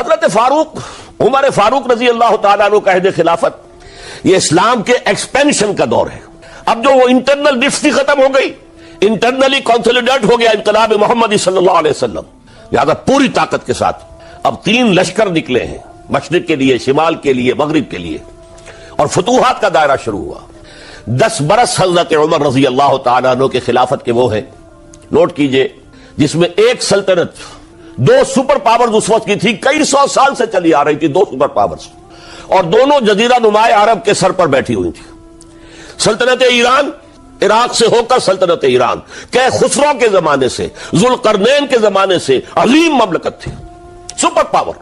حضرت فاروق عمر فاروق رضی اللہ تعالیٰ عنہ کا عہد خلافت یہ اسلام کے ایکسپینشن کا دور ہے. اب جو وہ انٹرنل ڈفتی ختم ہو گئی, انٹرنلی کنسولیڈیٹ ہو گیا انقلاب محمدی صلی اللہ علیہ وسلم, لہذا پوری طاقت کے ساتھ اب 3 لشکر نکلے ہیں, مشرق کے لیے, شمال کے لیے, مغرب کے لیے, اور فتوحات کا دائرہ شروع ہوا. 10 برس حضرت عمر رضی اللہ تعالیٰ عنہ کے خلافت کے وہ ہیں, نوٹ کیجئے, جس میں ایک سلطنت 2 سپر پاورز اس وقت کی تھی, کئی 100 سال سے چلی آ رہی تھی, 2 سپر پاورز, اور دونوں جزیرہ نماء عرب کے سر پر بیٹھی ہوئی تھی. سلطنت ایران, عراق سے ہو کر سلطنت ایران, کہ خسرو کے زمانے سے, ذوالقرنین کے زمانے سے عظیم مملکت تھی, سپر پاور.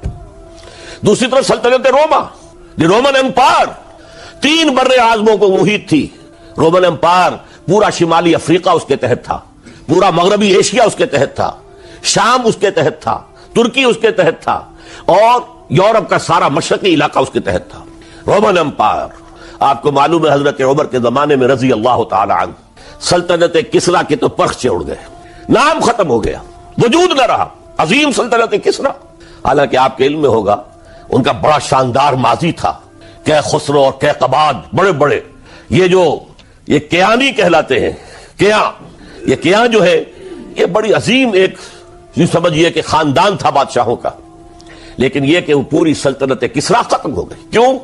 دوسری طرف سلطنت روما, دی رومن امپائر, 3 بر اعظموں کو محیط تھی. رومن امپائر پورا شمالی افریقہ اس کے تحت تھا, پورا مغربی ایشیا اس کے تحت تھا, شام اس کے تحت تھا, ترکی اس کے تحت تھا, اور یورپ کا سارا مشرقی علاقہ اس کے تحت تھا. رومن امپائر, آپ کو معلوم ہے حضرت عمر کے زمانے میں رضی اللہ تعالی عنہ سلطنت کسریٰ کے تو پرخچے اڑ گئے, نام ختم ہو گیا, وجود نہ رہا عظیم سلطنت کسریٰ. حالانکہ آپ کے علم میں ہوگا ان کا بڑا شاندار ماضی تھا, کہ خسرو اور کیقباد, بڑے بڑے یہ کیانی کہلاتے ہیں, یہ کیان جو ہے یہ بڑی عظیم ایک سمجھیے کہ خاندان تھا بادشاہوں کا. لیکن یہ کہ وہ پوری سلطنت کسریٰ ختم ہو گئی. کیوں؟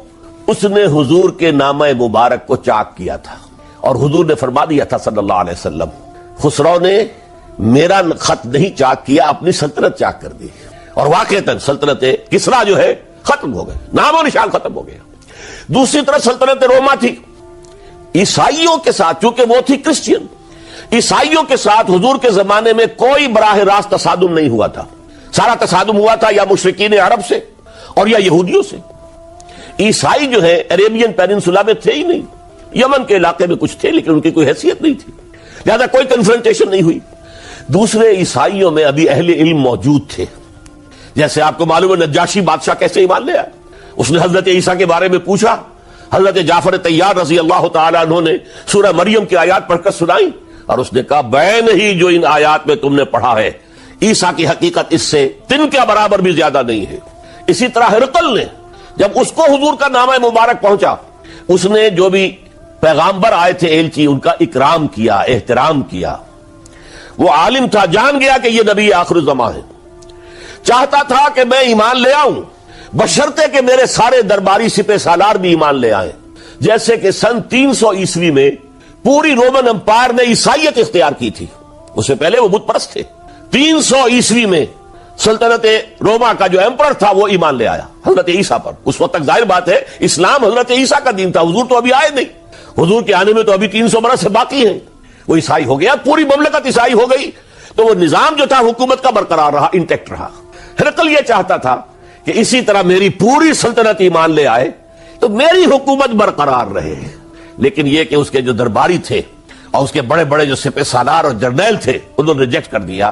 اس نے حضور کے نامہ مبارک کو چاک کیا تھا, اور حضور نے فرما دیا تھا صلی اللہ علیہ وسلم, خسرو نے میرا خط نہیں چاک کیا, اپنی سلطنت چاک کر دی, اور واقعتاً سلطنت کسریٰ جو ہے ختم ہو گئے, نام و نشان ختم ہو گیا. دوسری طرف سلطنت روما تھی, عیسائیوں کے ساتھ, چونکہ وہ تھی کرسچین, عیسائیوں کے ساتھ حضور کے زمانے میں کوئی براہ راست تصادم نہیں ہوا تھا. سارا تصادم ہوا تھا یا مشرکین عرب سے اور یا یہودیوں سے. عیسائی جو ہے عربین پیننسولا میں تھے ہی نہیں, یمن کے علاقے میں کچھ تھے لیکن ان کی کوئی حیثیت نہیں تھی, لہذا کوئی کنفرنٹیشن نہیں ہوئی. دوسرے عیسائیوں میں ابھی اہل علم موجود تھے, جیسے آپ کو معلوم ہے نجاشی بادشاہ کیسے ایمان لے آیا. اس نے حضرت عیسیٰ کے بارے میں پوچھا, حضرت جعفر طیار رضی اللہ تعالیٰ عنہ نے سورہ مریم کی آیات پڑھ کر سنائی, اور اس نے کہا بین ہی جو ان آیات میں تم نے پڑھا ہے, عیسیٰ کی حقیقت اس سے 3 کے برابر بھی زیادہ نہیں ہے. اسی طرح ہرقل نے جب اس کو حضور کا نامہ مبارک پہنچا, اس نے جو بھی پیغامبر آئے تھے ایلچی, ان کا اکرام کیا, احترام کیا. وہ عالم تھا, جان گیا کہ یہ نبی آخر الزمان ہے, چاہتا تھا کہ میں ایمان لے آؤں بشرطے کہ میرے سارے درباری سپہ سالار بھی ایمان لے آئیں. جیسے کہ سن 300 عیسوی میں پوری رومن امپائر نے عیسائیت اختیار کی تھی, اس سے پہلے وہ بت پرست تھے. 300 عیسوی میں سلطنت روما کا جو ایمپرر تھا وہ ایمان لے آیا حضرت عیسیٰ پر. اس وقت تک ظاہر بات ہے اسلام حضرت عیسیٰ کا دین تھا, حضور تو ابھی آئے نہیں, حضور کے آنے میں تو ابھی 300 برس سے باقی ہیں. وہ عیسائی ہو گیا, پوری مملکت عیسائی ہو گئی, تو وہ نظام جو تھا حکومت کا برقرار رہا, انٹیکٹ رہا. ہرقل یہ چاہتا تھا کہ اسی طرح میری پوری سلطنت ایمان لے آئے تو میری حکومت برقرار رہے. لیکن یہ کہ اس کے جو درباری تھے اور اس کے بڑے بڑے جو سپہ سالار اور جرنیل تھے, انہوں نے ریجیکٹ کر دیا,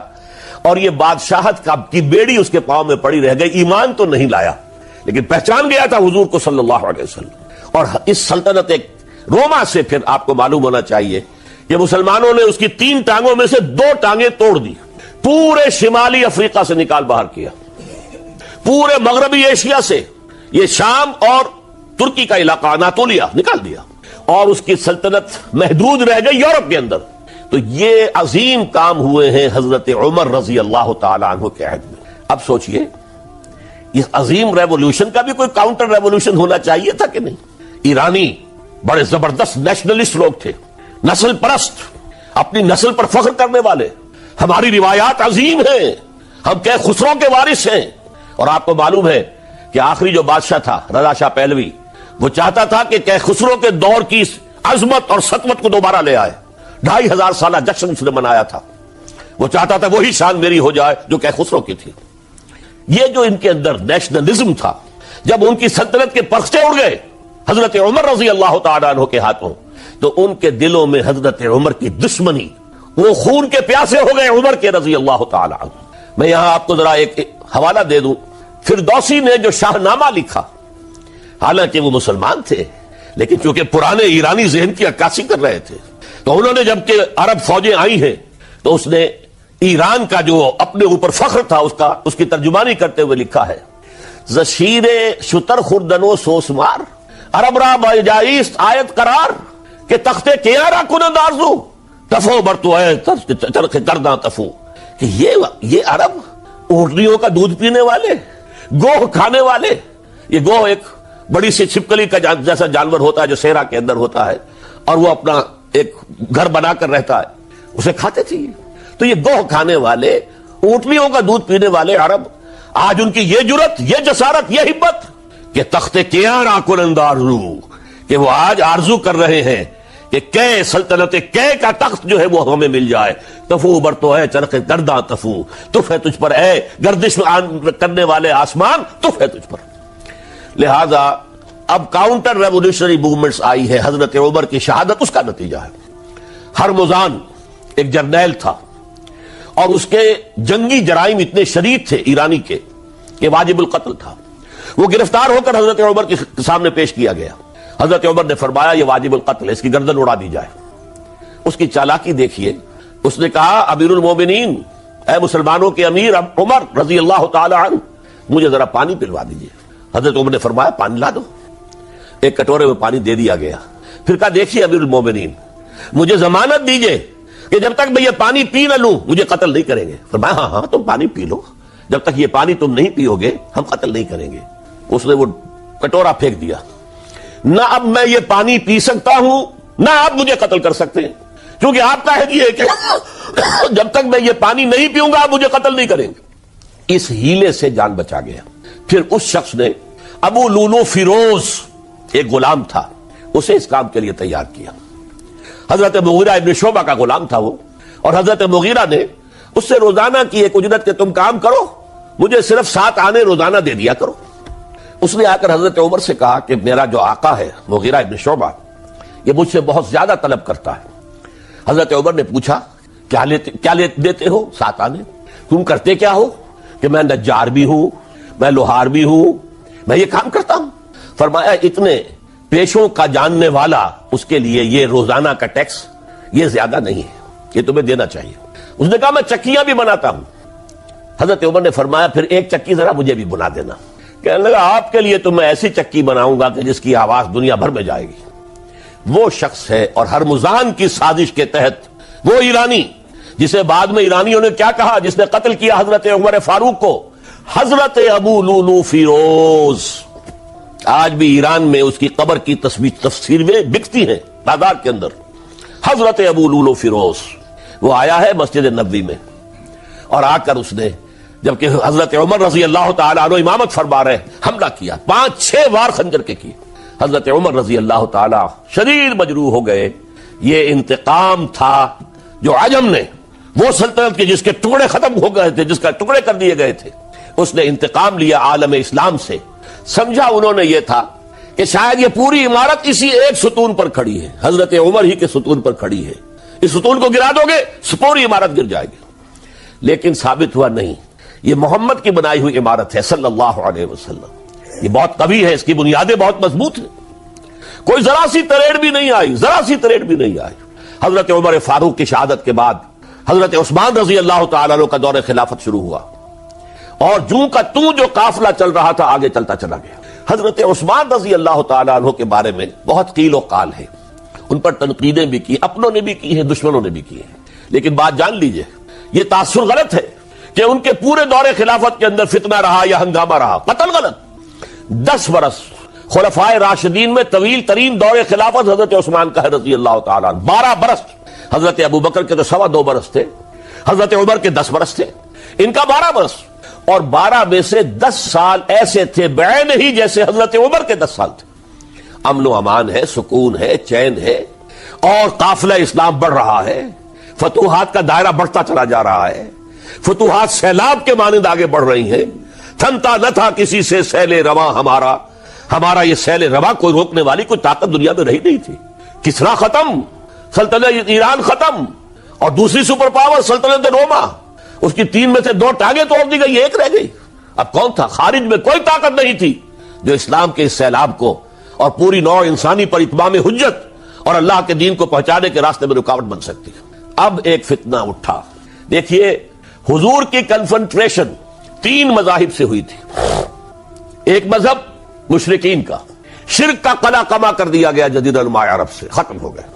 اور یہ بادشاہت کی بیڑی اس کے پاؤں میں پڑی رہ گئی. ایمان تو نہیں لایا لیکن پہچان گیا تھا حضور کو صلی اللہ علیہ وسلم. اور اس سلطنت روما سے پھر آپ کو معلوم ہونا چاہیے کہ مسلمانوں نے اس کی 3 ٹانگوں میں سے 2 ٹانگیں توڑ دی, پورے شمالی افریقہ سے نکال باہر کیا, پورے مغربی ایشیا سے یہ شام اور ترکی کا علاقہ اناطولیہ نکال دیا, اور اس کی سلطنت محدود رہ گئی یورپ کے اندر. تو یہ عظیم کام ہوئے ہیں حضرت عمر رضی اللہ تعالی عنہ کے عہد میں. اب سوچئے اس عظیم ریولوشن کا بھی کوئی کاؤنٹر ریولوشن ہونا چاہیے تھا کہ نہیں. ایرانی بڑے زبردست نیشنلسٹ لوگ تھے, نسل پرست, اپنی نسل پر فخر کرنے والے, ہماری روایات عظیم ہیں, ہم کہ خسرو کے وارث ہیں. اور آپ کو معلوم ہے کہ آخری جو بادشاہ تھا رضا شاہ پہلوی, وہ چاہتا تھا کہ خسرو کے دور کی عظمت اور سطوت کو دوبارہ لے آئے. 2500 سالہ جشن اس نے منایا تھا, وہ چاہتا تھا وہی شان میری ہو جائے جو کہ خسرو کی تھی. یہ جو ان کے اندر نیشنلزم تھا, جب ان کی سلطنت کے پرخچے اڑ گئے حضرت عمر رضی اللہ تعالیٰ عنہ کے ہاتھوں, تو ان کے دلوں میں حضرت عمر کی دشمنی, وہ خون کے پیاسے ہو گئے عمر کے رضی اللہ تعالیٰ عنہ. میں یہاں آپ کو ذرا ایک حوالہ دے دوں, فردوسی نے جو شاہ نامہ لکھا, حالانکہ وہ مسلمان تھے لیکن چونکہ پرانے ایرانی ذہن کی عکاسی کر رہے تھے, تو انہوں نے جب کہ عرب فوجیں آئی ہیں تو اس نے ایران کا جو اپنے اوپر فخر تھا اس کی ترجمانی کرتے ہوئے لکھا ہے, زشیر شتر خوردن و سوسمار عرب را بجائیست آیت قرار کہ تختے کیا را کنند آرزو تفو برتو ہے چرخ کرداں تفو کہ یہ عرب اونٹنیوں کا دودھ پینے والے، گوہ کھانے والے. یہ گوہ ایک بڑی سی چھپکلی کا جیسا جانور ہوتا ہے جو صحرا کے اندر ہوتا ہے اور وہ اپنا ایک گھر بنا کر رہتا ہے، اسے کھاتے تھے. تو یہ گوہ کھانے والے، اونٹنیوں کا دودھ پینے والے عرب، آج ان کی یہ جرت، یہ جسارت، یہ ہمت کہ تخت کیاں را کنند آرزو، کہ وہ آج آرزو کر رہے ہیں کہ کئے سلطنت کئے کا تخت جو ہے وہ ہمیں مل جائے. تفو برتو ہے چرخ گرداں تفو، تف ہے تجھ پر اے گردش کرنے والے آسمان، تف ہے تجھ پر. لہذا اب کاؤنٹر ریولیوشنری موومنٹس آئی ہے. حضرت عمر کی شہادت اس کا نتیجہ ہے. ہرمزان ایک جرنیل تھا اور اس کے جنگی جرائم اتنے شدید تھے ایرانی کے کہ واجب القتل تھا. وہ گرفتار ہو کر حضرت عمر کے سامنے پیش کیا گیا. حضرت عمر نے فرمایا یہ واجب القتل ہے، اس کی گردن اڑا دی جائے. اس کی چالاکی دیکھیے. اس نے کہا امیر المومنین، اے مسلمانوں کے امیر عمر رضی اللہ تعالی عنہ، مجھے ذرا پانی پلوا دیجیے. حضرت عمر نے فرمایا پانی لا دو. ایک کٹورے میں پانی دے دیا گیا. پھر کہا دیکھیے امیر المومنین، مجھے ضمانت دیجیے کہ جب تک میں یہ پانی پی نہ لوں مجھے قتل نہیں کریں گے. فرمایا ہاں ہاں تم پانی پی لو، جب تک یہ پانی تم نہیں پیو گے ہم قتل نہیں کریں گے. اس نے وہ کٹورا پھینک دیا. نہ اب میں یہ پانی پی سکتا ہوں نہ آپ مجھے قتل کر سکتے ہیں، کیونکہ آپ کا ہے کہ جب تک میں یہ پانی نہیں پیوں گا آپ مجھے قتل نہیں کریں گے. اس ہیلے سے جان بچا گیا. پھر اس شخص نے ابو لولو فیروز، ایک غلام تھا، اسے اس کام کے لیے تیار کیا. حضرت مغیرہ ابن شعبہ کا غلام تھا وہ، اور حضرت مغیرہ نے اس سے روزانہ کی ایک اجرت کہ تم کام کرو، مجھے صرف 7 آنے روزانہ دے دیا کرو. اس نے آ کر حضرت عمر سے کہا کہ میرا جو آقا ہے مغیرہ ابن شعبہ یہ مجھ سے بہت زیادہ طلب کرتا ہے. حضرت عمر نے پوچھا کیا دیتے ہو؟ 7 آنے. تم کرتے کیا ہو؟ کہ میں نجار بھی ہوں، میں لوہار بھی ہوں، میں یہ کام کرتا ہوں. فرمایا اتنے پیشوں کا جاننے والا اس کے لیے یہ روزانہ کا ٹیکس یہ زیادہ نہیں ہے، یہ تمہیں دینا چاہیے. اس نے کہا میں چکیاں بھی بناتا ہوں. حضرت عمر نے فرمایا پھر ایک چکی ذرا مجھے بھی بنا دینا. کہنے لگا آپ کے لیے تو میں ایسی چکی بناؤں گا کہ جس کی آواز دنیا بھر میں جائے گی. وہ شخص ہے اور ہرمزان کی سازش کے تحت وہ ایرانی جسے بعد میں ایرانیوں نے کیا کہا، جس نے قتل کیا حضرت عمر فاروق کو، حضرت ابو لولو فیروز. آج بھی ایران میں اس کی قبر کی تصویریں بکتی ہیں بازار کے اندر. حضرت ابو لولو فیروز وہ آیا ہے مسجد نبوی میں اور آ کر اس نے جبکہ حضرت عمر رضی اللہ تعالیٰ عنہ امامت فرما رہے حملہ کیا، 5-6 وار خنجر کے کیے. حضرت عمر رضی اللہ تعالیٰ شدید مجروح ہو گئے. یہ انتقام تھا جو عجم نے، وہ سلطنت کے جس کے ٹکڑے ختم ہو گئے تھے، جس کا ٹکڑے کر دیے گئے تھے، اس نے انتقام لیا عالم اسلام سے. سمجھا انہوں نے یہ تھا کہ شاید یہ پوری عمارت اسی ایک ستون پر کھڑی ہے، حضرت عمر ہی کے ستون پر کھڑی ہے، اس ستون کو گرا دو گے پوری عمارت گر جائے گی. لیکن ثابت ہوا نہیں، یہ محمد کی بنائی ہوئی عمارت ہے صلی اللہ علیہ وسلم. یہ بہت قوی ہے، اس کی بنیادیں بہت مضبوط ہیں، کوئی ذرا سی تریڑ بھی نہیں آئی، ذرا سی تریڑ بھی نہیں آئی. حضرت عمر فاروق کی شہادت کے بعد حضرت عثمان رضی اللہ تعالیٰ عنہ کا دور خلافت شروع ہوا اور جوں کا توں جو قافلہ چل رہا تھا آگے چلتا چلا گیا. حضرت عثمان رضی اللہ تعالیٰ عنہ کے بارے میں بہت قیل و قال ہے، ان پر تنقیدیں بھی کی، اپنوں نے بھی کی ہیں، دشمنوں نے بھی کی ہیں. لیکن بات جان لیجئے یہ تاثر غلط ہے کہ ان کے پورے دور خلافت کے اندر فتنہ رہا یا ہنگامہ رہا، قطعاً غلط. 10 برس خلفائے راشدین میں طویل ترین دور خلافت حضرت عثمان کا ہے رضی اللہ تعالیٰ عنہ. 12 برس حضرت ابو بکر کے تو 2.25 برس تھے، حضرت عمر کے 10 برس تھے، ان کا 12 برس. اور 12 میں سے 10 سال ایسے تھے بعین ہی جیسے حضرت عمر کے 10 سال تھے. امن و امان ہے، سکون ہے، چین ہے، اور قافلہ اسلام بڑھ رہا ہے، فتوحات کا دائرہ بڑھتا چلا جا رہا ہے، فتوحات سیلاب کے مانند آگے بڑھ رہی ہیں. تھنتا نہ تھا کسی سے سیل رواں ہمارا یہ سیل رواں کوئی روکنے والی کوئی طاقت دنیا میں رہی نہیں تھی. کسرا ختم، سلطنت ایران ختم، اور دوسری سپر پاور سلطنت روما، اس کی 3 میں سے 2 ٹانگیں توڑ دی گئی، 1 رہ گئی. اب کون تھا؟ خارج میں کوئی طاقت نہیں تھی جو اسلام کے اس سیلاب کو اور پوری نوع انسانی پر اتمام حجت اور اللہ کے دین کو پہنچانے کے راستے میں رکاوٹ بن سکتی ہے. اب ایک فتنہ اٹھا. دیکھیے حضور کی کنفنٹریشن 3 مذاہب سے ہوئی تھی. ایک مذہب مشرکین کا، شرک کا قلع کما کر دیا گیا جزیرہ نما عرب سے، ختم ہو گئے۔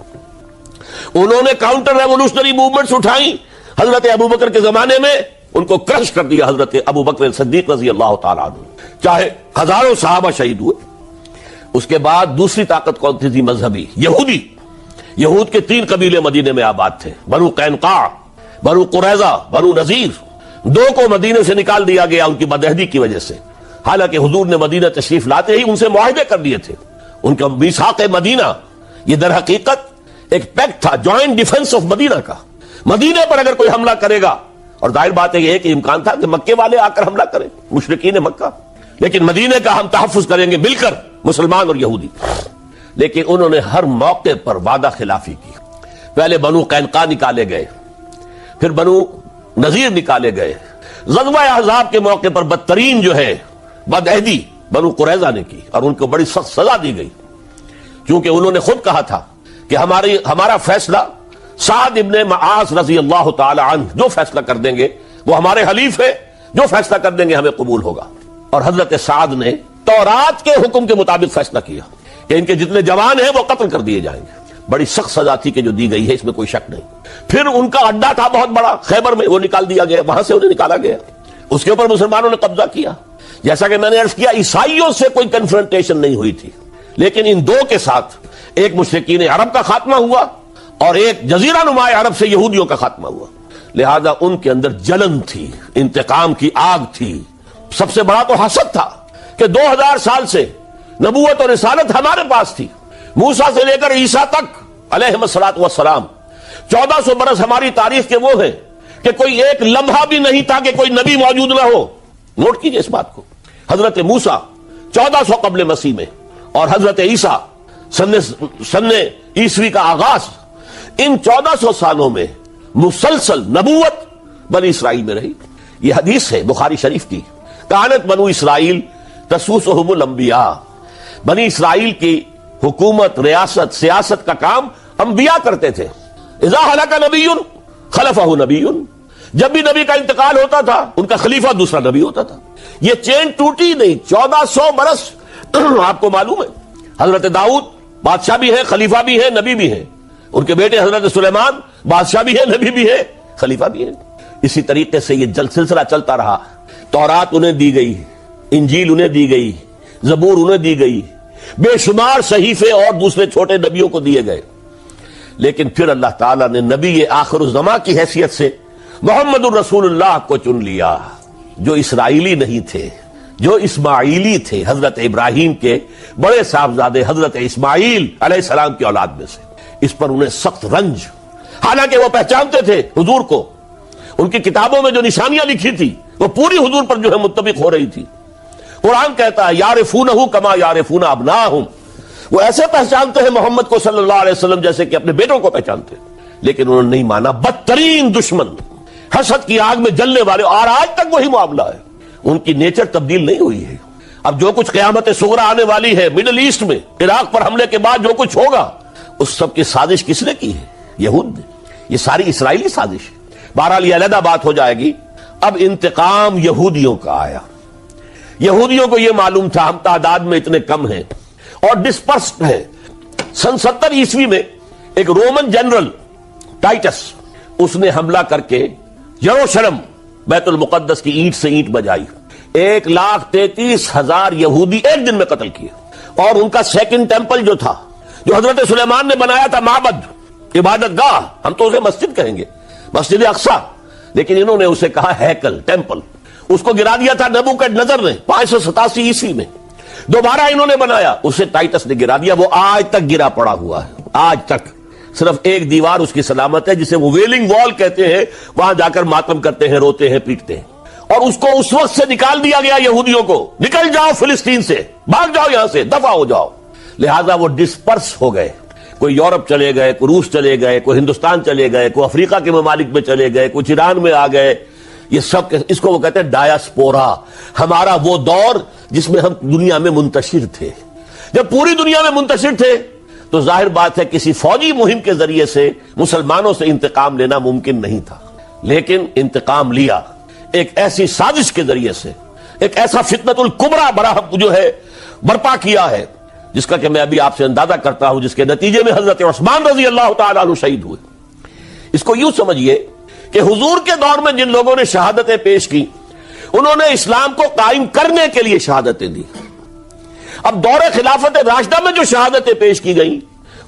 انہوں نے کاؤنٹر ریولوشنری موومنٹس اٹھائیں حضرت ابوبکر کے زمانے میں، ان کو کرش کر دیا حضرت ابوبکر صدیق رضی اللہ تعالیٰ عنہ، چاہے ہزاروں صحابہ شہید ہوئے۔ اس کے بعد دوسری طاقت کون تھی؟ مذہبی، یہودی۔ یہود کے 3 قبیلے مدینے میں آباد تھے، بنو قینقاع، بنو قریظہ، بنو نذیر۔ 2 کو مدینے سے نکال دیا گیا ان کی بدعہدی کی وجہ سے، حالانکہ حضور نے مدینہ تشریف لاتے ہی ان سے معاہدے کر دیے تھے۔ ان کا میثاق مدینہ یہ در حقیقت ایک پیکٹ تھا، جوائنٹ ڈیفنس آف مدینہ کا۔ مدینے پر اگر کوئی حملہ کرے گا، اور ظاہر بات ہے یہ کہ امکان تھا کہ مکے والے آ کر حملہ کریں، مشرکین مکہ، لیکن مدینے کا ہم تحفظ کریں گے مل کر، مسلمان اور یہودی۔ لیکن انہوں نے ہر موقع پر وعدہ خلافی کی۔ پہلے بنو قینقاع نکالے گئے، پھر بنو نذیر نکالے گئے۔ غزوہ احزاب کے موقع پر بدترین جو ہے بدعہدی بنو قریظہ نے کی، اور ان کو بڑی سخت سزا دی گئی، کیونکہ انہوں نے خود کہا تھا کہ ہمارا فیصلہ سعد ابن معاذ رضی اللہ تعالی عنہ جو فیصلہ کر دیں گے وہ ہمارے حلیف ہے، جو فیصلہ کر دیں گے ہمیں قبول ہوگا۔ اور حضرت سعد نے تورات کے حکم کے مطابق فیصلہ کیا کہ ان کے جتنے جوان ہیں وہ قتل کر دیے جائیں گے۔ بڑی سخت سزا تھی کہ جو دی گئی ہے، اس میں کوئی شک نہیں۔ پھر ان کا اڈا تھا بہت بڑا خیبر میں، وہ نکال دیا گیا، وہاں سے انہیں نکالا گیا، اس کے اوپر مسلمانوں نے قبضہ کیا۔ جیسا کہ میں نے عرض کیا، عیسائیوں سے کوئی کنفرنٹیشن نہیں ہوئی تھی، لیکن ان 2 کے ساتھ ایک مشرکین عرب کا خاتمہ ہوا اور ایک جزیرہ نما عرب سے یہودیوں کا خاتمہ ہوا۔ لہذا ان کے اندر جلن تھی، انتقام کی آگ تھی۔ سب سے بڑا تو حسد تھا کہ 2000 سال سے نبوت اور رسالت ہمارے پاس تھی، موسیٰ سے لے کر عیسیٰ تک علیہم الصلاۃ والسلام، 1400 برس ہماری تاریخ کے وہ ہیں کہ کوئی ایک لمحہ بھی نہیں تھا کہ کوئی نبی موجود نہ ہو۔ نوٹ کیجئے اس بات کو، حضرت موسیٰ 1400 قبل مسیح میں، اور حضرت عیسیٰ سن عیسوی کا آغاز، ان 1400 سالوں میں مسلسل نبوت بنی اسرائیل میں رہی۔ یہ حدیث ہے بخاری شریف کی، کانت بنو اسرائیل تسوسہم الانبیاء، بنی اسرائیل کی حکومت، ریاست، سیاست کا کام انبیاء کرتے تھے۔ اذا ہلک نبی خلفہ نبی، جب بھی نبی کا انتقال ہوتا تھا ان کا خلیفہ دوسرا نبی ہوتا تھا۔ یہ چین ٹوٹی نہیں، 1400 برس۔ آپ کو معلوم ہے حضرت داؤد بادشاہ بھی ہے، خلیفہ بھی ہے، نبی بھی ہے، ان کے بیٹے حضرت سلیمان بادشاہ بھی ہے، نبی بھی ہے، خلیفہ بھی ہے۔ اسی طریقے سے یہ سلسلہ چلتا رہا۔ تورات انہیں دی گئی، انجیل انہیں دی گئی، زبور انہیں دی گئی، بے شمار صحیفے اور دوسرے چھوٹے نبیوں کو دیے گئے۔ لیکن پھر اللہ تعالیٰ نے نبی آخر الزماں کی حیثیت سے محمد الرسول اللہ کو چن لیا، جو اسرائیلی نہیں تھے، جو اسماعیلی تھے، حضرت ابراہیم کے بڑے صاحبزادے حضرت اسماعیل علیہ السلام کی اولاد میں سے۔ اس پر انہیں سخت رنج، حالانکہ وہ پہچانتے تھے حضور کو، ان کی کتابوں میں جو نشانیاں لکھی تھی وہ پوری حضور پر جو ہے متفق ہو رہی تھی۔ قرآن کہتا ہے یعرفونہ کما یعرفون ابناہم، وہ ایسے پہچانتے ہیں محمد کو صلی اللہ علیہ وسلم جیسے کہ اپنے بیٹوں کو پہچانتے ہیں، لیکن انہوں نے نہیں مانا۔ بدترین دشمن، حسد کی آگ میں جلنے والے، اور آج تک وہی معاملہ ہے، ان کی نیچر تبدیل نہیں ہوئی ہے۔ اب جو کچھ قیامت صغریٰ آنے والی ہے مڈل ایسٹ میں، عراق پر حملے کے بعد جو کچھ ہوگا، اس سب کی سازش کس نے کی ہے؟ یہود نے۔ یہ ساری اسرائیلی سازش ہے۔ بہرحال یہ علیحدہ بات ہو جائے گی۔ اب انتقام یہودیوں کا آیا۔ یہودیوں کو یہ معلوم تھا ہم تعداد میں اتنے کم ہیں اور ڈسپرسڈ ہیں۔ سن 70 عیسوی میں ایک رومن جنرل ٹائٹس، اس نے حملہ کر کے یروشلم بیت المقدس کی اینٹ سے اینٹ بجائی، 1,33,000 یہودی ایک دن میں قتل کیے۔ اور ان کا سیکنڈ ٹیمپل جو تھا، جو حضرت سلیمان نے بنایا تھا، معبد، عبادت گاہ، ہم تو اسے مسجد کہیں گے، مسجد اقصی، لیکن انہوں نے اسے کہا ہیکل، ٹیمپل، اس کو گرا دیا تھا نبوکڈنیزر نے 587 عیسوی میں۔ دوبارہ انہوں نے بنایا، اسے ٹائٹس نے گرا دیا، وہ آج تک گرا پڑا ہوا ہے، آج تک۔ صرف ایک دیوار اس کی سلامت ہے جسے وہ ویلنگ وال کہتے ہیں، وہاں جا کر ماتم کرتے ہیں، روتے ہیں، پیٹتے ہیں۔ اور اس کو اس وقت سے نکال دیا گیا یہودیوں کو، نکل جاؤ فلسطین سے، بھاگ جاؤ یہاں سے، دفع ہو جاؤ۔ لہذا وہ ڈسپرس ہو گئے، کوئی یورپ چلے گئے، کوئی روس چلے گئے، کوئی ہندوستان چلے گئے، کوئی افریقہ کے ممالک میں چلے گئے، کوئی ایران میں آ گئے۔ یہ سب، اس کو وہ کہتے ہیں ڈایاسپورا، ہمارا وہ دور جس میں ہم دنیا میں منتشر تھے۔ جب پوری دنیا میں منتشر تھے تو ظاہر بات ہے کسی فوجی مہم کے ذریعے سے مسلمانوں سے انتقام لینا ممکن نہیں تھا، لیکن انتقام لیا ایک ایسی سازش کے ذریعے سے ایک ایسا فتنۃ الکبریٰ جو ہے برپا کیا ہے، جس کا کہ میں ابھی آپ سے اندازہ کرتا ہوں، جس کے نتیجے میں حضرت عثمان رضی اللہ تعالیٰ عنہ شہید ہوئے۔ اس کو یوں سمجھیے کہ حضور کے دور میں جن لوگوں نے شہادتیں پیش کی، انہوں نے اسلام کو قائم کرنے کے لیے شہادتیں دی۔ اب دور خلافت راشدہ میں جو شہادتیں پیش کی گئیں،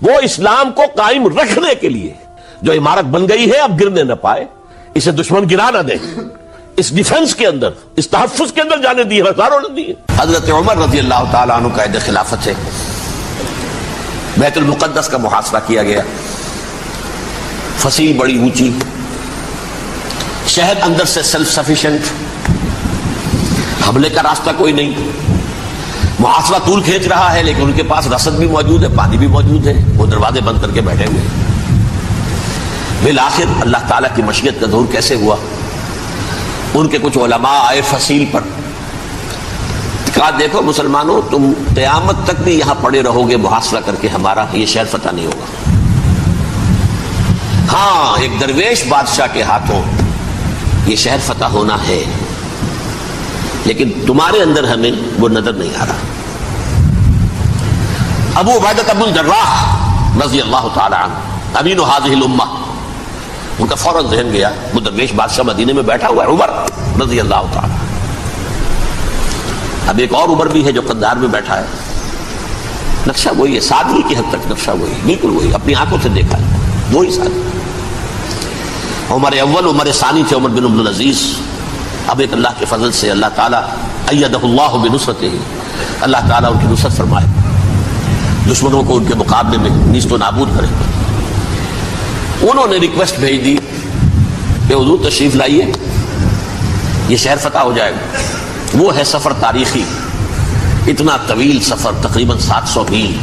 وہ اسلام کو قائم رکھنے کے لیے، جو عمارت بن گئی ہے اب گرنے نہ پائے، اسے دشمن گرا نہ دے، اس ڈیفنس کے اندر، اس تحفظ کے اندر جانے دی، ہزاروں نے دی۔ حضرت عمر رضی اللہ تعالیٰ عنہ قائد خلافت ہے، بیت المقدس کا محاصرہ کیا گیا، فصیل بڑی اونچی، شہر اندر سے سیلف سفیشینٹ، حملے کا راستہ کوئی نہیں، محاصرہ طول کھینچ رہا ہے، لیکن ان کے پاس رسد بھی موجود ہے، پانی بھی موجود ہے، وہ دروازے بند کر کے بیٹھے ہوئے۔ بالآخر اللہ تعالیٰ کی مشیت کا ظہور کیسے ہوا؟ ان کے کچھ علماء آئے فصیل پر، کہا دیکھو مسلمانوں، تم قیامت تک بھی یہاں پڑے رہو گے محاصرہ کر کے، ہمارا یہ شہر فتح نہیں ہوگا۔ ہاں، ایک درویش بادشاہ کے ہاتھوں یہ شہر فتح ہونا ہے، لیکن تمہارے اندر ہمیں وہ نظر نہیں آ رہا۔ ابو عبیدہ بن الجراح رضی اللہ تعالی عنہ، امین هذه الامہ، ان کا فوراً ذہن گیا، وہ درویش بادشاہ مدینے میں بیٹھا ہوا ہے، عمر رضی اللہ تعالی۔ اب ایک اور عمر بھی ہے جو قندھار میں بیٹھا ہے، نقشہ وہی ہے، سادگی کی حد تک نقشہ وہی، بالکل وہی، اپنی آنکھوں سے دیکھا ہے، وہی سادگی۔ عمر اول، عمر ثانی تھے عمر بن عبد العزیز۔ اب ایک اللہ کے فضل سے اللہ تعالیٰ ایدہ اللہ بنصرتہ، اللہ تعالیٰ ان کی نصرت فرمائے، دشمنوں کو ان کے مقابلے میں نیست و نابود کرے۔ انہوں نے ریکویسٹ بھیج دی کہ حضور تشریف لائیے، یہ شہر فتح ہو جائے گا۔ وہ ہے سفر تاریخی، اتنا طویل سفر، تقریباً 700 میل،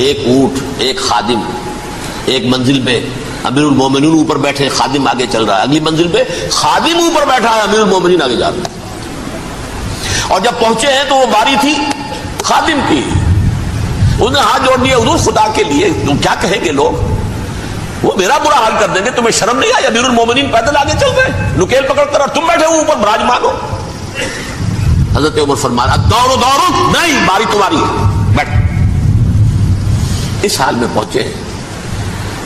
ایک اونٹ، ایک خادم، ایک منزل پہ امیر المومنین اوپر بیٹھے، خادم آگے چل رہا ہے، اگلی منزل پہ خادم اوپر بیٹھا ہے، امیر المومنین آگے جا رہا ہے۔ اور جب پہنچے ہیں تو وہ باری تھی خادم کی، انہوں نے ہاتھ جوڑ دیا، حضور خدا کے لیے تم کیا کہیں گے لوگ، وہ میرا برا حال کر دیں گے، تمہیں شرم نہیں آئی؟ امیر المومنین پیدل آگے چل رہے، نکیل پکڑ کر، اور تم بیٹھے ہو اوپر براجمان ہو۔ حضرت عمر فرمایا دور نہیں، باری تمہاری ہے، بیٹھ۔ اس حال میں پہنچے ہیں،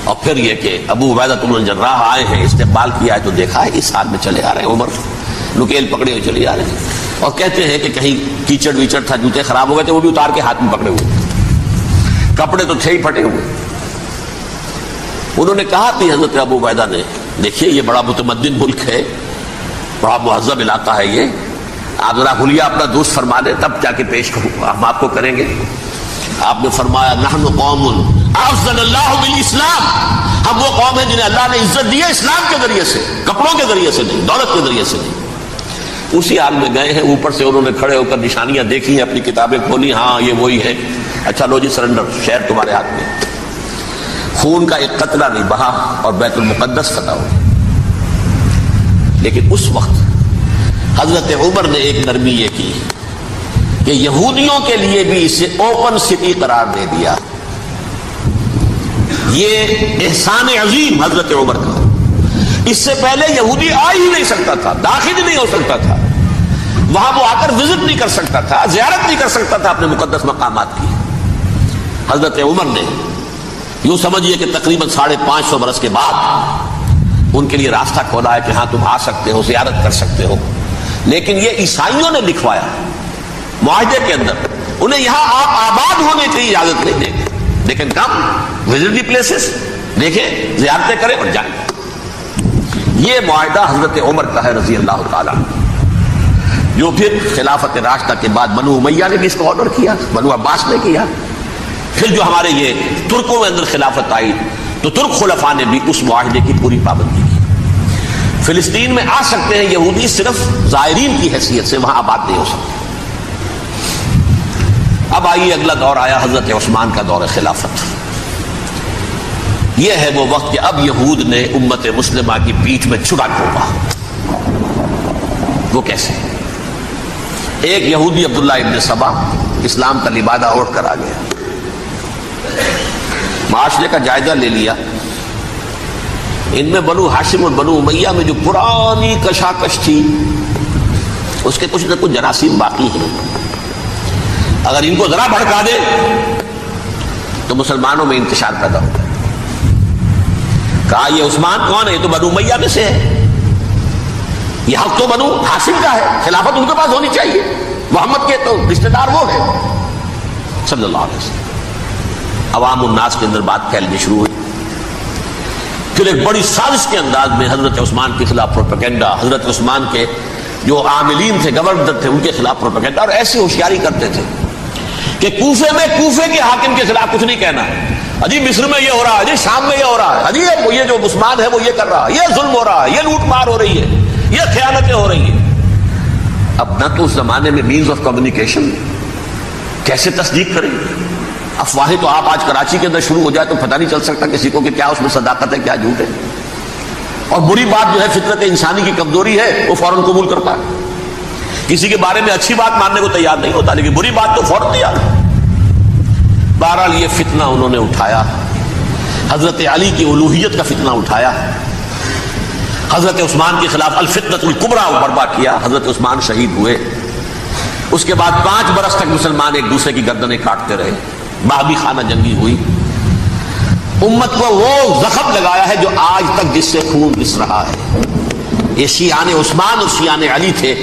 اور پھر یہ کہ ابو عبیدہ بن الجراح آئے ہیں، استقبال کیا ہے تو دیکھا ہے اس حال میں چلے آ رہے ہیں، عمر نکیل پکڑے ہوئے چلے آ رہے ہیں، اور کہتے ہیں کہ کہیں کیچڑ ویچڑ تھا، جوتے خراب ہو گئے تھے، وہ بھی اتار کے ہاتھ میں پکڑے ہوئے، کپڑے تو تھے ہی پھٹے ہوئے۔ انہوں نے کہا کہ حضرت ابو عبیدہ نے، دیکھیے یہ بڑا متمدن ملک ہے، بڑا مہذب علاقہ ہے یہ، آپ ذرا حلیہ اپنا دوست فرما دیں، تب جا کے پیش ہم آپ کو کریں گے۔ آپ نے فرمایا نحن قوم اعزنا اللہ بالاسلام، ہم وہ قوم ہیں جنہیں اللہ نے عزت دی ہے اسلام کے ذریعے سے، کپڑوں کے ذریعے سے نہیں، دولت کے ذریعے سے نہیں۔ اسی حال میں گئے ہیں، اوپر سے انہوں نے کھڑے ہو کر نشانیاں دیکھی ہیں، اپنی کتابیں کھولی، ہاں یہ وہی ہے، اچھا لو جی سرنڈر، شہر تمہارے ہاتھ میں۔ خون کا ایک قطرہ نہیں بہا اور بیت المقدس فتح ہو۔ لیکن اس وقت حضرت عمر نے ایک نرمی یہ کی کہ یہودیوں کے لیے بھی اسے اوپن سٹی قرار دے دیا۔ یہ احسان عظیم حضرت عمر کا، اس سے پہلے یہودی آ ہی نہیں سکتا تھا، داخل ہی نہیں ہو سکتا تھا، وہاں وہ آ کر وزٹ نہیں کر سکتا تھا، زیارت نہیں کر سکتا تھا اپنے مقدس مقامات کی۔ حضرت عمر نے یوں سمجھیے کہ تقریباً 550 برس کے بعد ان کے لیے راستہ کھولا ہے کہ ہاں تم آ سکتے ہو، زیارت کر سکتے ہو۔ لیکن یہ عیسائیوں نے لکھوایا معاہدے کے اندر، انہیں یہاں آپ آباد ہونے کی اجازت نہیں دیں گے، لیکن کم وزٹ دی پلیسز، دیکھیں زیارتیں کریں اور جائیں۔ یہ معاہدہ حضرت عمر کا ہے رضی اللہ تعالیٰ، جو پھر خلافت راشدہ کے بعد بنو امیہ نے بھی اس کو آرڈر کیا، بنو عباس نے کیا، پھر جو ہمارے یہ ترکوں میں اندر خلافت آئی تو ترک خلفاء نے بھی اس معاہدے کی پوری پابندی کی۔ فلسطین میں آ سکتے ہیں یہودی صرف زائرین کی حیثیت سے، وہاں آباد نہیں ہو سکتے۔ اب آئیے اگلا دور آیا حضرت عثمان کا دور خلافت۔ یہ ہے وہ وقت کہ اب یہود نے امت مسلمہ کی پیٹھ میں چھڑا ٹھوکا۔ وہ کیسے؟ ایک یہودی عبداللہ ابن سبا اسلام کا لبادہ اوڑھ کر آ گیا، معاشرے کا جائزہ لے لیا، ان میں بنو ہاشم اور بنو امیہ میں جو پرانی کشاکش تھی اس کے کچھ نہ کچھ جراثیم باقی ہیں. اگر ان کو ذرا بھڑکا دے تو مسلمانوں میں انتشار پیدا ہوگا. کہا یہ عثمان کون ہے؟ یہ تو بنو امیہ میں سے ہے. یہ حق تو بنو ہاشم کا ہے، خلافت ان کے پاس ہونی چاہیے. محمد کے تو رشتہ دار وہ ہے صلی اللہ علیہ وسلم. عوام الناس کے اندر بات پھیلنی شروع ہوئی. پھر ایک بڑی سازش کے انداز میں حضرت عثمان کے خلاف پروپیگنڈا، حضرت عثمان کے جو عاملین تھے، گورنر تھے، ان کے خلاف پروپیگنڈا. اور ایسی ہوشیاری کرتے تھے کہ کوفے میں کوفے کے حاکم کے خلاف کچھ نہیں کہنا. اجی مصر میں یہ ہو رہا ہے، اجی شام میں یہ ہو رہا ہے، اجی یہ جو عثمان ہے وہ یہ کر رہا ہے، یہ ظلم ہو رہا ہے، یہ لوٹ مار ہو رہی ہے، یہ خیانتیں ہو رہی ہیں. اب نہ تو اس زمانے میں مینز آف کمیونیکیشن، کیسے تصدیق کریں؟ افواہیں تو آپ آج کراچی کے اندر شروع ہو جائے تو پتہ نہیں چل سکتا کسی کو کہ کیا اس میں صداقت ہے، کیا جھوٹ ہے. اور بری بات جو ہے فطرت انسانی کی کمزوری ہے، وہ فوراً قبول کرتا ہے. کسی کے بارے میں اچھی بات ماننے کو تیار نہیں ہوتا، لیکن بری بات تو فوراً تیار ہے. بہرحال یہ فتنہ انہوں نے اٹھایا، حضرت علی کی الوہیت کا فتنہ اٹھایا، حضرت عثمان کے خلاف الفتنۃ الکبریٰ برپا کیا. حضرت عثمان شہید ہوئے. اس کے بعد 5 برس تک مسلمان ایک دوسرے کی گردنیں کاٹتے رہے. باہمی خانہ جنگی ہوئی. امت کو وہ زخم لگایا ہے جو آج تک جس سے خون رس رہا ہے. یہ شیعان عثمان اور شیعان علی تھے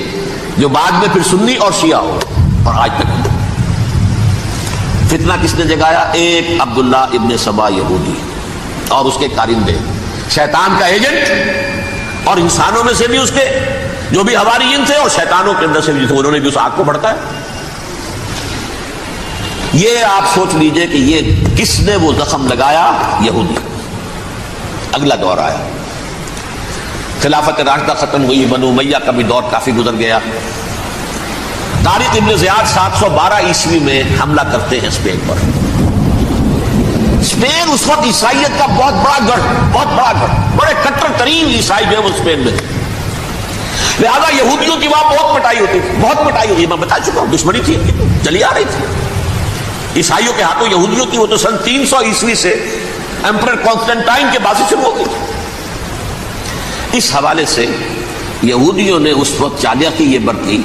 جو بعد میں پھر سنی اور شیعہ ہو، اور آج تک فتنہ کس نے جگایا؟ ایک عبداللہ ابن سبا یہودی اور اس کے کارندے، شیطان کا ایجنٹ، اور انسانوں میں سے بھی اس کے جو بھی حواریین تھے اور شیطانوں کے اندر سے بھی تھے، انہوں نے بھی اس آگ کو بھڑکایا. یہ آپ سوچ لیجئے کہ یہ کس نے وہ زخم لگایا؟ یہودی. اگلا دور آیا، خلافت راشدہ ختم ہوئی، بنو امیہ کا بھی دور کافی گزر گیا. طارق ابن زیاد 712 عیسوی میں حملہ کرتے ہیں اسپین پر. اسپین اس وقت عیسائیت کا بہت بڑا گڑھ، بڑے کٹر ترین عیسائی جو ہے وہ اسپین میں تھے. لہذا یہودیوں کی وہاں بہت پٹائی ہوتی تھی، بہت پٹائی ہوئی. میں بتا چکا ہوں، دشمنی تھی چلی آ رہی تھی عیسائیوں کے ہاتھوں یہودیوں کی. وہ تو سن 300 عیسوی سے ایمپرر کانسٹنٹائن کے بعد سے شروع ہو گئی. اس حوالے سے یہودیوں نے اس وقت چالاکی یہ برتی،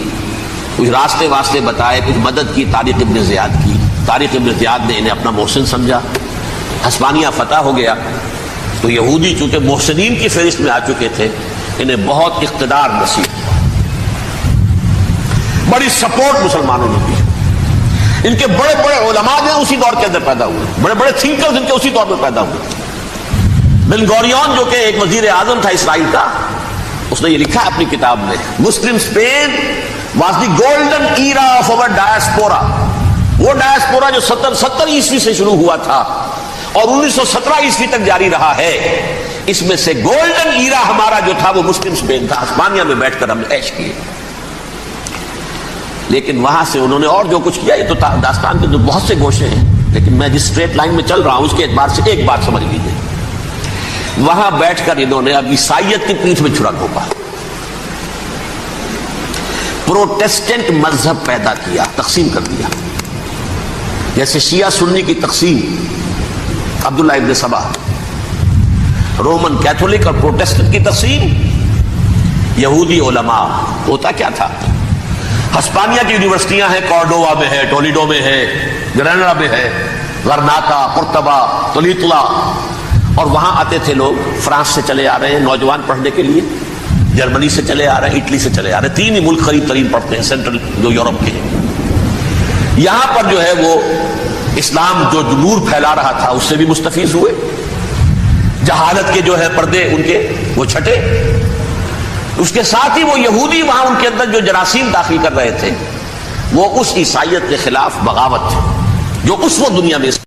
کچھ راستے واسطے بتائے، کچھ مدد کی طارق ابن زیاد کی. طارق ابن زیاد نے انہیں اپنا محسن سمجھا. ہسپانیہ فتح ہو گیا تو یہودی چونکہ محسنین کی فہرست میں آ چکے تھے، انہیں بہت اقتدار نصیب ہوا. بڑی سپورٹ مسلمانوں نے دی. ان کے بڑے بڑے علماء جو اسی دور کے اندر پیدا ہوئے، بڑے بڑے تھنکرز ان کے اسی دور میں پیدا ہوئے. بن گوریون جو کہ ایک وزیر اعظم تھا اسرائیل کا، اس نے یہ لکھا اپنی کتاب میں، Muslim Spain was the golden era of our diaspora. وہ ڈائسپورا جو 70 عیسوی سے شروع ہوا تھا اور 1917 عیسوی تک جاری رہا ہے، اس میں سے گولڈن ایرا ہمارا جو تھا وہ مسلم اسپین تھا. ہسپانیہ میں بیٹھ کر ہم نے عیش کیے. لیکن وہاں سے انہوں نے اور جو کچھ کیا، یہ تو داستان کے تو بہت سے گوشے ہیں، لیکن میں جس اسٹریٹ لائن میں چل رہا ہوں اس کے اعتبار سے ایک بات سمجھ لیجیے. وہاں بیٹھ کر انہوں نے اب عیسائیت کی پیٹھ میں چھڑا گھونپا، پروٹیسٹنٹ مذہب پیدا کیا، تقسیم کر دیا. جیسے شیعہ سنی کی تقسیم، عبداللہ ابن سبا، رومن کیتھولک اور پروٹیسٹنٹ کی تقسیم، یہودی علماء. ہوتا کیا تھا؟ ہسپانیہ کی یونیورسٹیاں ہیں، کارڈووا میں ہے، ٹولیڈو میں ہے، گریناڈا میں ہے، غرناطہ، قرطبہ، تولیتلا. اور وہاں آتے تھے لوگ، فرانس سے چلے آ رہے ہیں نوجوان پڑھنے کے لیے، جرمنی سے چلے آ رہے ہیں، اٹلی سے چلے آ رہے ہیں. 3 ہی ملک قریب ترین پڑھتے ہیں سینٹرل جو یورپ کے ہیں. یہاں پر جو ہے وہ اسلام جو نور پھیلا رہا تھا اس سے بھی مستفیض ہوئے. جہالت کے جو ہے پردے ان کے وہ چھٹے. اس کے ساتھ ہی وہ یہودی وہاں ان کے اندر جو جراثیم داخل کر رہے تھے وہ اس عیسائیت کے خلاف بغاوت تھے جو اس وقت دنیا میں